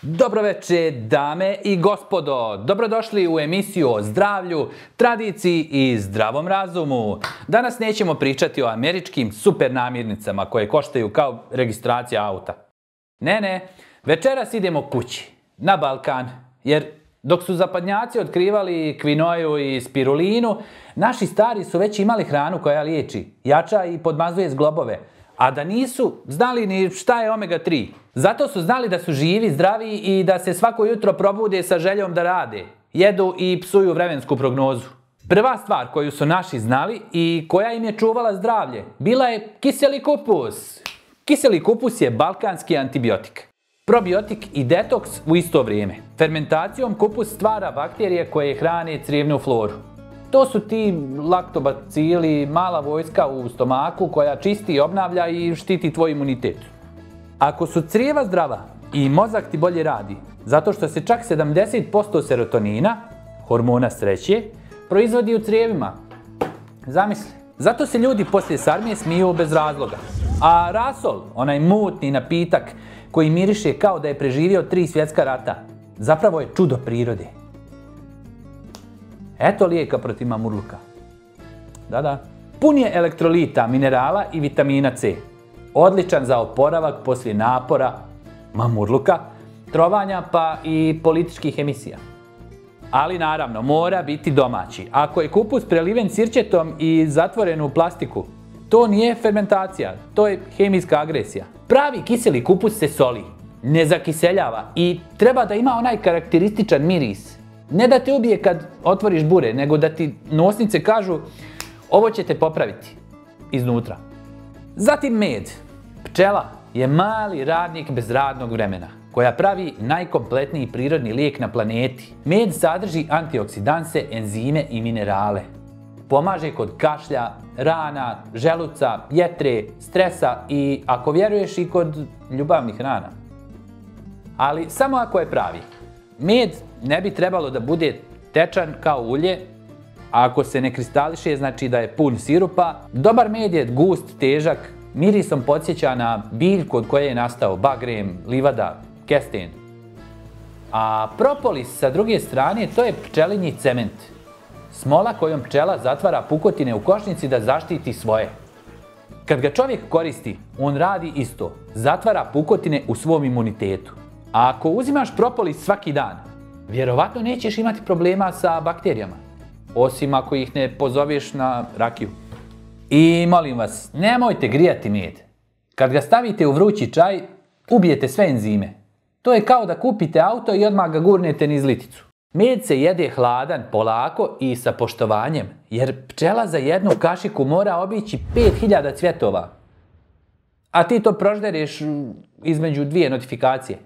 Dobro večer, dame i gospodo. Dobrodošli u emisiju o zdravlju, tradiciji i zdravom razumu. Danas nećemo pričati o američkim super namirnicama koje koštaju kao registracija auta. Ne, večeras idemo kući, na Balkan. Jer dok su zapadnjaci otkrivali kvinoju i spirulinu, naši stari su već imali hranu koja liječi, jača i podmazuje zglobove. A da nisu znali ni šta je omega 3. Zato su znali da su živi, zdravi i da se svako jutro probude sa željom da rade, jedu i psuju vremensku prognozu. Prva stvar koju su naši znali i koja im je čuvala zdravlje bila je kiseli kupus. Kiseli kupus je balkanski antibiotik, probiotik i detoks u isto vrijeme. Fermentacijom kupus stvara bakterije koje hrane crijevnu floru. To su ti laktobacili, mala vojska u stomaku koja čisti, obnavlja i štiti tvoj imunitet. Ako su crijeva zdrava i mozak ti bolje radi, zato što se čak 70% serotonina, hormona sreće, proizvodi u crijevima. Zamisli. Zato se ljudi poslije sarme smiju bez razloga. A rasol, onaj mutni napitak koji miriše kao da je preživio 3 svjetska rata, zapravo je čudo prirode. Eto lijeka protiv mamurluka. Da. Pun je elektrolita, minerala i vitamina C. Odličan za oporavak poslije napora, mamurluka, trovanja pa i političkih emisija. Ali naravno, mora biti domaći. Ako je kupus preliven sirćetom i zatvoren u plastiku, to nije fermentacija, to je hemijska agresija. Pravi kiseli kupus se soli, ne zakiseljava i treba da ima onaj karakterističan miris. Ne da te ubije kad otvoriš bure, nego da ti nosnice kažu ovo će te popraviti iznutra. Zatim med. Pčela je mali radnik bez radnog vremena, koja pravi najkompletniji prirodni lijek na planeti. Med sadrži antioksidanse, enzime i minerale. Pomaže kod kašlja, rana, želuca, jetre, stresa i, ako vjeruješ, i kod ljubavnih rana. Ali samo ako je pravi. Med ne bi trebalo da bude tečan kao ulje, a ako se ne kristališe znači da je pun sirupa. Dobar med je gust, težak, mirisom podsjeća na biljku od koje je nastao bagrem, livada, kesten. A propolis sa druge strane to je pčelinji cement. Smola kojom pčela zatvara pukotine u košnici da zaštiti svoje. Kad ga čovjek koristi, on radi isto, zatvara pukotine u svom imunitetu. A ako uzimaš propolis svaki dan, vjerovatno nećeš imati problema sa bakterijama, osim ako ih ne pozoveš na rakiju. I molim vas, nemojte grijati med. Kad ga stavite u vrući čaj, ubijete sve enzime. To je kao da kupite auto i odmah ga gurnete niz liticu. Med se jede hladan, polako i sa poštovanjem, jer pčela za jednu kašiku mora obići 5000 cvjetova. A ti to proždereš između 2 notifikacije.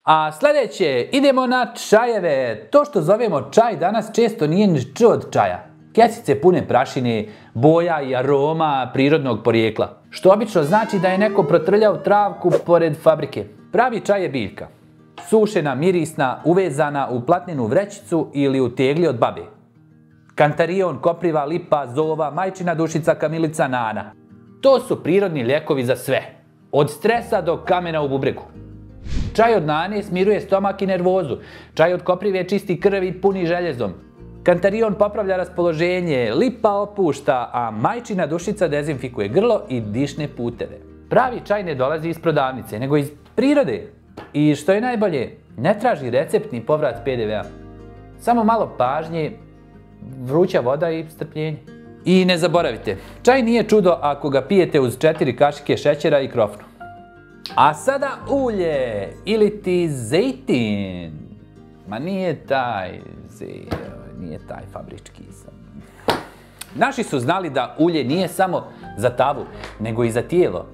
A sljedeće, idemo na čajeve. To što zovemo čaj danas često nije ni č od čaja. Kesice pune prašine, boja i aroma prirodnog porijekla. Što obično znači da je neko protrljao travku pored fabrike. Pravi čaj je biljka. Sušena, mirisna, uvezana u platnenu vrećicu ili u tegli od babe. Kantarion, kopriva, lipa, zova, majčina dušica, kamilica, nana. To su prirodni lijekovi za sve. Od stresa do kamena u bubregu. Čaj od nane smiruje stomak i nervozu. Čaj od koprive čisti krv i puni željezom. Kantarion popravlja raspoloženje, lipa opušta, a majčina dušica dezinfikuje grlo i dišne puteve. Pravi čaj ne dolazi iz prodavnice, nego iz prirode. I što je najbolje, ne traži recept ni povrat PDV-a. Samo malo pažnje, vruća voda i strpljenje. I ne zaboravite, čaj nije čudo ako ga pijete uz 4 kašike šećera i krofnu. A sada ulje, ili ti zejtin. Ma nije taj fabrički. Naši su znali da ulje nije samo za tavu, nego i za tijelo.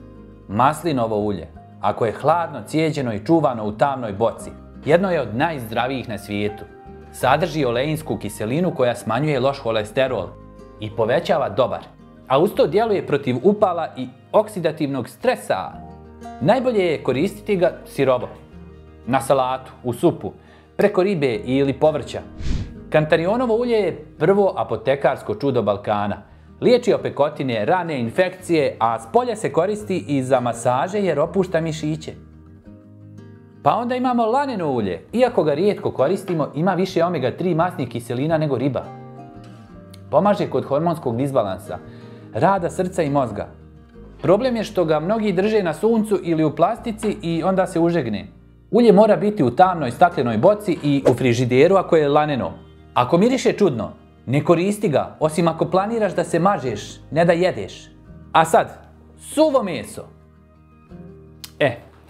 Maslinovo ulje, ako je hladno, cijeđeno i čuvano u tamnoj boci, jedno je od najzdravijih na svijetu. Sadrži oleinsku kiselinu koja smanjuje loš holesterol i povećava dobar, a uz to djeluje protiv upala i oksidativnog stresa. Najbolje je koristiti ga sirovo, na salatu, u supu, preko ribe ili povrća. Kantarionovo ulje je prvo apotekarsko čudo Balkana. Liječi opekotine, rane, infekcije, a s polja se koristi i za masaže jer opušta mišiće. Pa onda imamo laneno ulje. Iako ga rijetko koristimo, ima više omega-3 masnih kiselina nego riba. Pomaže kod hormonskog disbalansa, rada srca i mozga. Problem je što ga mnogi drže na suncu ili u plastici i onda se užegne. Ulje mora biti u tamnoj staklenoj boci i u frižideru ako je laneno. Ako miriše čudno, ne koristi ga, osim ako planiraš da se mažeš, ne da jedeš. A sad, suvo meso.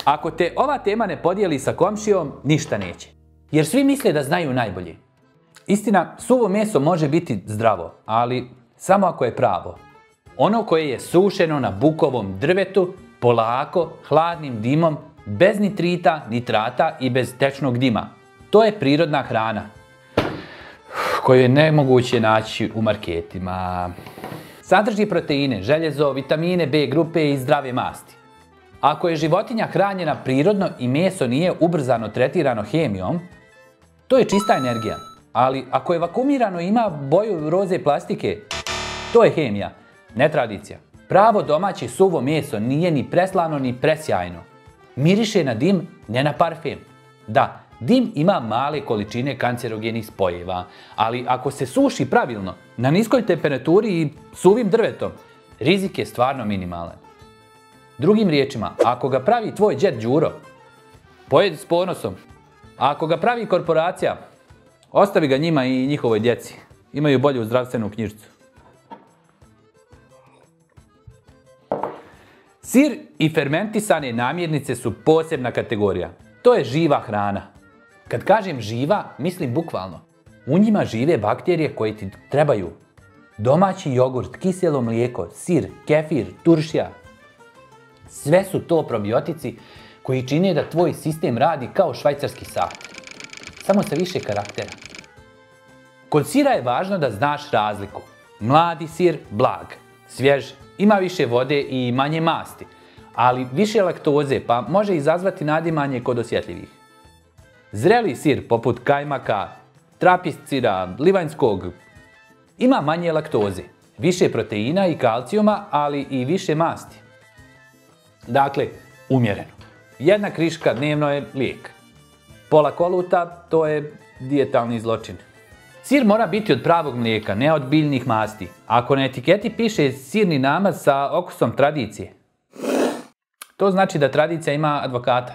Ako te ova tema ne podijeli sa komšijom, ništa neće. Jer svi misle da znaju najbolje. Istina, suvo meso može biti zdravo, ali samo ako je pravo. Ono koje je sušeno na bukovom drvetu, polako, hladnim dimom, bez nitrita, nitrata i bez tečnog dima. To je prirodna hrana koju je nemoguće naći u marketima. Sadrži proteine, željezo, vitamine B grupe i zdrave masti. Ako je životinja hranjena prirodno i meso nije ubrzano tretirano hemijom, to je čista energija. Ali ako je vakuumirano i ima boju roze plastike, to je hemija, ne tradicija. Pravo domaće suvo meso nije ni preslano ni presjajno. Miriše na dim, ne na parfem. Da, dim ima male količine kancerogenih spojeva, ali ako se suši pravilno, na niskoj temperaturi i suvim drvetom, rizik je stvarno minimalan. Drugim riječima, ako ga pravi tvoj đed Đuro, pojedi s ponosom. A ako ga pravi korporacija, ostavi ga njima i njihovoj djeci. Imaju bolju zdravstvenu knjižicu. Sir i fermentisane namirnice su posebna kategorija. To je živa hrana. Kad kažem živa, mislim bukvalno. U njima žive bakterije koje ti trebaju. Domaći jogurt, kiselo mlijeko, sir, kefir, turšija. Sve su to probiotici koji čine da tvoj sistem radi kao švajcarski sat. Samo sa više karaktera. Kod sira je važno da znaš razliku. Mladi sir, blag, svjež, ima više vode i manje masti, ali više laktoze pa može izazvati nadimanje kod osjetljivih. Zreli sir poput kajmaka, trapist sira, livanjskog, ima manje laktoze, više proteina i kalcijuma, ali i više masti. Dakle, umjereno. Jedna kriška dnevno je lijek. Pola koluta, to je dijetalni zločin. Sir mora biti od pravog mlijeka, ne od biljnih masti. Ako na etiketi piše sirni namaz sa okusom tradicije, to znači da tradicija ima advokata.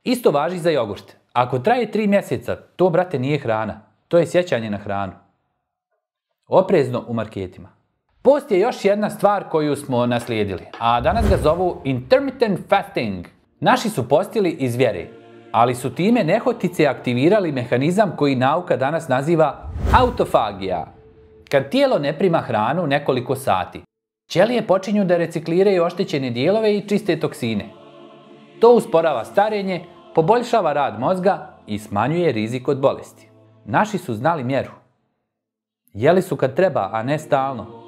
Isto važi za jogurt. Ako traje 3 mjeseca, to, brate, nije hrana. To je sjećanje na hranu. Oprezno u marketima. Post je još jedna stvar koju smo naslijedili, a danas ga zovu intermittent fasting. Naši su postili iz vjere, ali su time nehotice aktivirali mehanizam koji nauka danas naziva autofagija. Kad tijelo ne prima hranu nekoliko sati, ćelije počinju da recikliraju oštećene dijelove i čiste toksine. To usporava starenje, poboljšava rad mozga i smanjuje rizik od bolesti. Naši su znali mjeru. Jeli su kad treba, a ne stalno.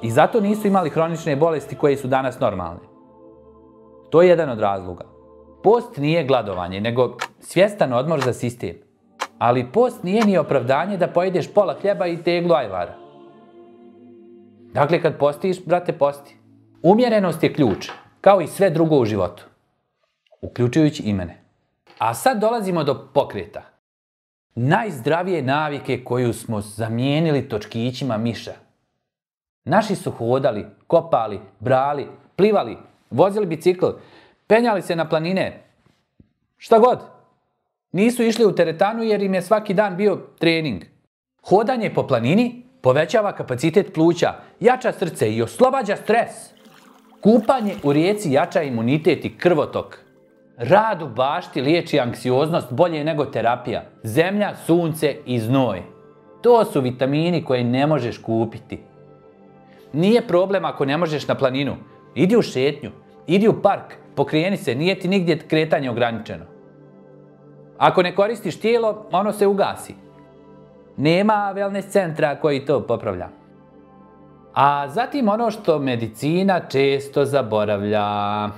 I zato nisu imali hronične bolesti koje su danas normalne. To je jedan od razloga. Post nije gladovanje, nego svjestan odmor za sistem. Ali post nije ni opravdanje da pojedeš pola hljeba i teglu ajvara. Dakle, kad postiš, brate, posti. Umjerenost je ključ, kao i sve drugo u životu. Uključujući i mene. A sad dolazimo do pokreta. Najzdravije navike koju smo zamijenili točkićima miša. Naši su hodali, kopali, brali, plivali, vozili bicikl, penjali se na planine. Šta god. Nisu išli u teretanu jer im je svaki dan bio trening. Hodanje po planini povećava kapacitet pluća, jača srce i oslobađa stres. Kupanje u rijeci jača imunitet i krvotok. Rad u bašti liječi anksioznost bolje nego terapija. Zemlja, sunce i znoj. To su vitamini koje ne možeš kupiti. Nije problem ako ne možeš na planinu. Idi u šetnju, idi u park, pokreni se, nije ti nigdje kretanje ograničeno. Ako ne koristiš tijelo, ono se ugasi. Nema wellness centra koji to popravlja. A zatim ono što medicina često zaboravlja.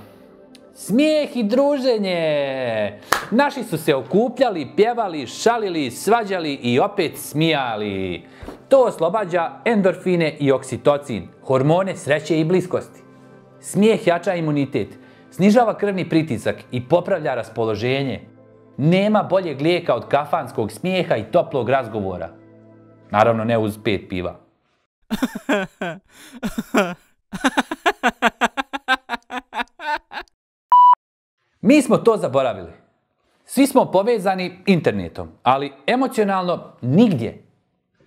Smijeh i druženje. Naši su se okupljali, pjevali, šalili, svađali i opet smijali. To oslobađa endorfine i oksitocin, hormone sreće i bliskosti. Smijeh jača imunitet. Snižava krvni pritisak i popravlja raspoloženje. Nema boljeg lijeka od kafanskog smijeha i toplog razgovora. Naravno ne uz 5 piva. Mi smo to zaboravili. Svi smo povezani internetom, ali emocionalno nigdje.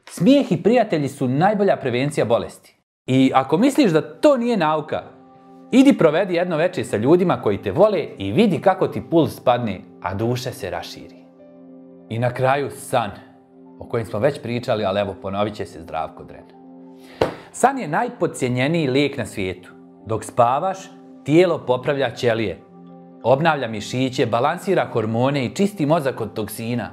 Smijeh i prijatelji su najbolja prevencija bolesti. I ako misliš da to nije nauka, idi provedi jedno večer sa ljudima koji te vole i vidi kako ti puls spadne, a duša se raširi. I na kraju san, o kojem smo već pričali, ali evo ponovit će se Zdravko Dren. San je najpodcijenjeniji lijek na svijetu. Dok spavaš, tijelo popravlja ćelije, obnavlja mišiće, balansira hormone i čisti mozak od toksina.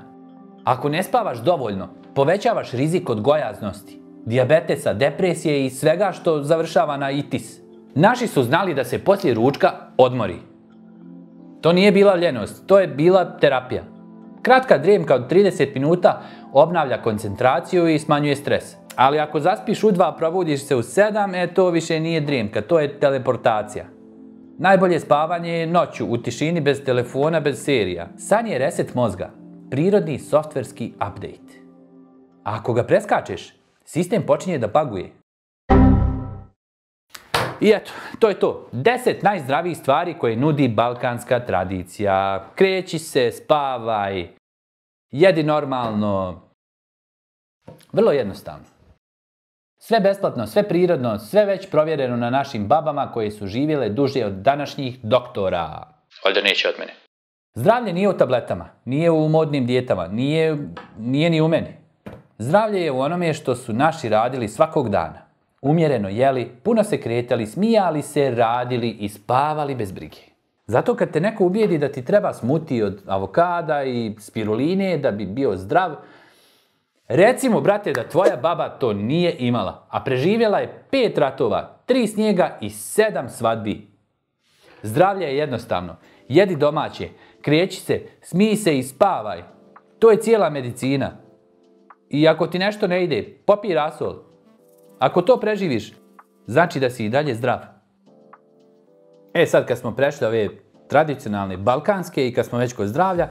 Ako ne spavaš dovoljno, povećavaš rizik od gojaznosti, dijabetesa, depresije i svega što završava na itis. Naši su znali da se poslije ručka odmori. To nije bila ljenost, to je bila terapija. Kratka drijemka od 30 minuta obnavlja koncentraciju i smanjuje stres. Ali ako zaspiš u 2, probudiš se u 7, to više nije drijemka, to je teleportacija. Najbolje spavanje je noću, u tišini, bez telefona, bez serija. San je reset mozga, prirodni softverski update. A ako ga preskačeš, sistem počinje da baguje. I eto, to je to. 10 najzdravijih stvari koje nudi balkanska tradicija. Kreći se, spavaj, jedi normalno. Vrlo jednostavno. Sve besplatno, sve prirodno, sve već provjereno na našim babama koje su živjele duže od današnjih doktora. Valjda neće od mene. Zdravlje nije u tabletama, nije u modnim dijetama, nije ni u meni. Zdravlje je u onome što su naši radili svakog dana. Umjereno jeli, puno se kretali, smijali se, radili i spavali bez brige. Zato kad te neko ubijedi da ti treba smuti od avokada i spiruline da bi bio zdrav, recimo, brate, da tvoja baba to nije imala, a preživjela je 5 ratova, 3 snijega i 7 svadbi. Zdravlje je jednostavno. Jedi domaće, kreći se, smij se i spavaj. To je cijela medicina. I ako ti nešto ne ide, popij rasol. Ako to preživiš, znači da si i dalje zdrav. Sad kad smo prešli ove tradicionalne balkanske i kad smo već kod zdravlja,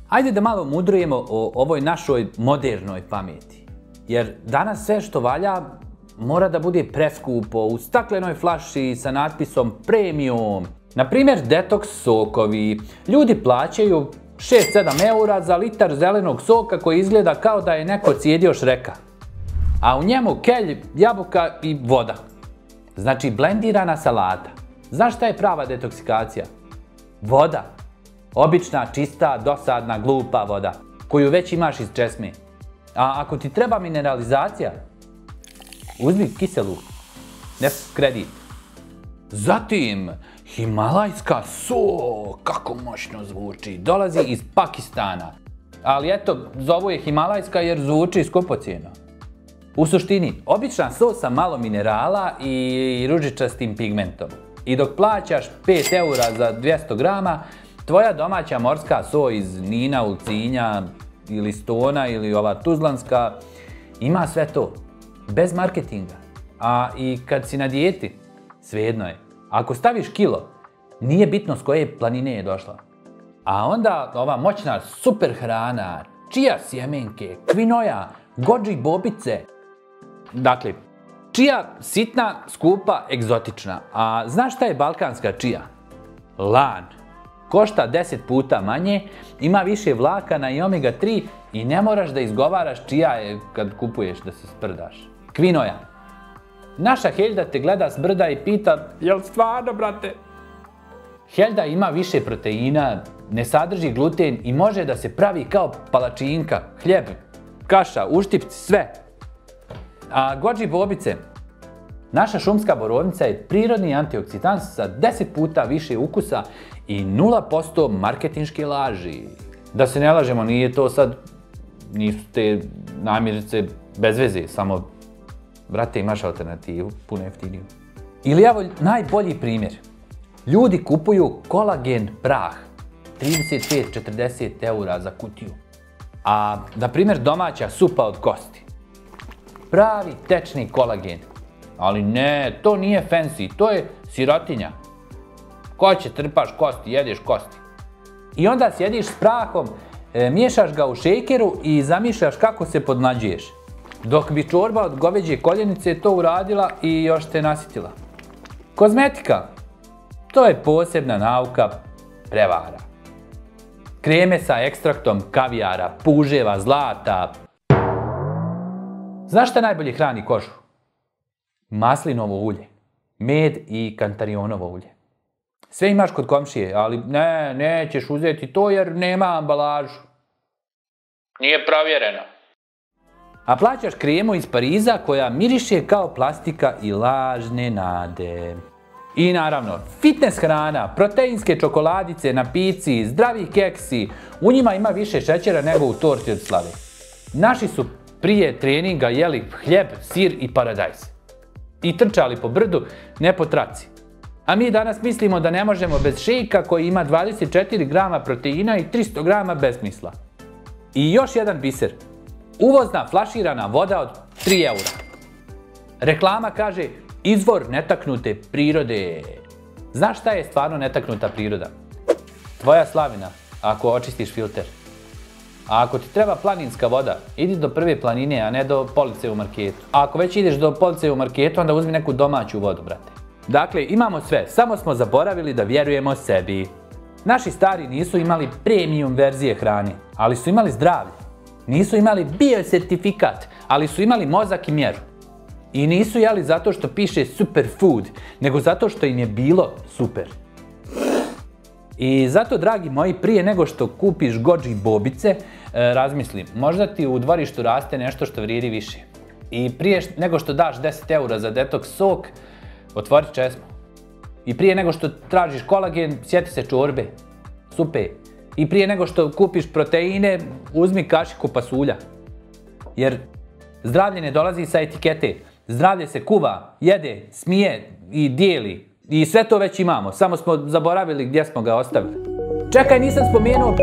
ajde da malo mudrujemo o ovoj našoj modernoj pameti. Jer danas sve što valja mora da bude preskupo, u staklenoj flaši sa natpisom premium. Naprimjer, detoks sokovi. Ljudi plaćaju 6-7 eura za litar zelenog soka koji izgleda kao da je neko cijedio Šreka. A u njemu kelj, jabuka i voda. Znači blendirana salata. Znaš šta je prava detoksikacija? Voda. Obična, čista, dosadna, glupa voda, koju već imaš iz česme. A ako ti treba mineralizacija, uzmi kiselu, ne kredit. Zatim, himalajska so, kako moćno zvuči, dolazi iz Pakistana. Ali eto, zovu je himalajska jer zvuči skupocjeno. U suštini, obična so sa malo minerala i ružičastim pigmentom. I dok plaćaš 5 eura za 200 grama, tvoja domaća morska so iz Nina, Ulcinja ili Stona ili ova tuzlanska ima sve to, bez marketinga. A i kad si na dijeti, svejedno je. Ako staviš kilo, nije bitno s koje planine je došla. A onda ova moćna super hrana, čija sjemenke, kvinoja, goji bobice. Dakle, čija sitna, skupa, egzotična. A znaš šta je balkanska čija? Lan. Košta 10 puta manje, ima više vlakana i omega 3 i ne moraš da izgovaraš čija je kad kupuješ da se sprdaš. Kvinoja. Naša Helda te gleda s brda i pita, jel stvarno, brate? Helda ima više proteina, ne sadrži gluten i može da se pravi kao palačinka, hljeb, kaša, uštipci, sve. A goji bobice? Naša šumska borovnica je prirodni antioksidant sa 10 puta više ukusa i 0% marketinške laži. Da se ne lažemo, nije to sad, nisu te namirnice bez veze, samo, brate, imaš alternativu, puno jeftiniju. Ili evo najbolji primjer. Ljudi kupuju kolagen prah, 35-40 eura za kutiju. A, na primjer, domaća supa od kosti. Pravi tečni kolagen. Ali ne, to nije fancy, to je sirotinja. Ko će trpaš kosti, jedeš kosti. I onda sjediš s prahom, miješaš ga u šejkeru i zamišljaš kako se podmlađuješ. Dok bi čorba od goveđe koljenice to uradila i još te nasitila. Kozmetika. To je posebna nauka prevara. Kreme sa ekstraktom kavijara, puževa, zlata. Znaš šta najbolje hrani kožu? Maslinovo ulje, med i kantarionovo ulje. Sve imaš kod komšije, ali nećeš uzeti to jer nema ambalažu. Nije provjereno. A plaćaš kremu iz Pariza koja miriše kao plastika i lažne nade. I naravno, fitness hrana, proteinske čokoladice na pici, zdravi keksi, u njima ima više šećera nego u torti od slave. Naši su prije treninga jeli hljeb, sir i paradajz. I trčali po brdu, ne po traci. A mi danas mislimo da ne možemo bez šejka koji ima 24 grama proteina i 300 grama besmisla. I još jedan biser. Uvozna flaširana voda od 3 eura. Reklama kaže izvor netaknute prirode. Znaš šta je stvarno netaknuta priroda? Tvoja slavina, ako očistiš filter. A ako ti treba planinska voda, idi do prve planine, a ne do police u marketu. A ako već ideš do police u marketu, onda uzmi neku domaću vodu, brate. Dakle, imamo sve, samo smo zaboravili da vjerujemo sebi. Naši stari nisu imali premium verzije hrane, ali su imali zdravlje. Nisu imali biosertifikat, ali su imali mozak i mjeru. I nisu jeli zato što piše superfood, nego zato što im je bilo super. I zato, dragi moji, prije nego što kupiš goji bobice, razmisli, možda ti u dvorištu raste nešto što vrijedi više. I prije nego što daš 10 eura za detox sok, otvori česmu. I prije nego što tražiš kolagen, sjeti se čorbe, supe. I prije nego što kupiš proteine, uzmi kašiku pasulja. Jer zdravlje ne dolazi sa etikete. Zdravlje se kuva, jede, smije i dijeli. I sve to već imamo, samo smo zaboravili gdje smo ga ostavili. Čekaj, nisam spomenuo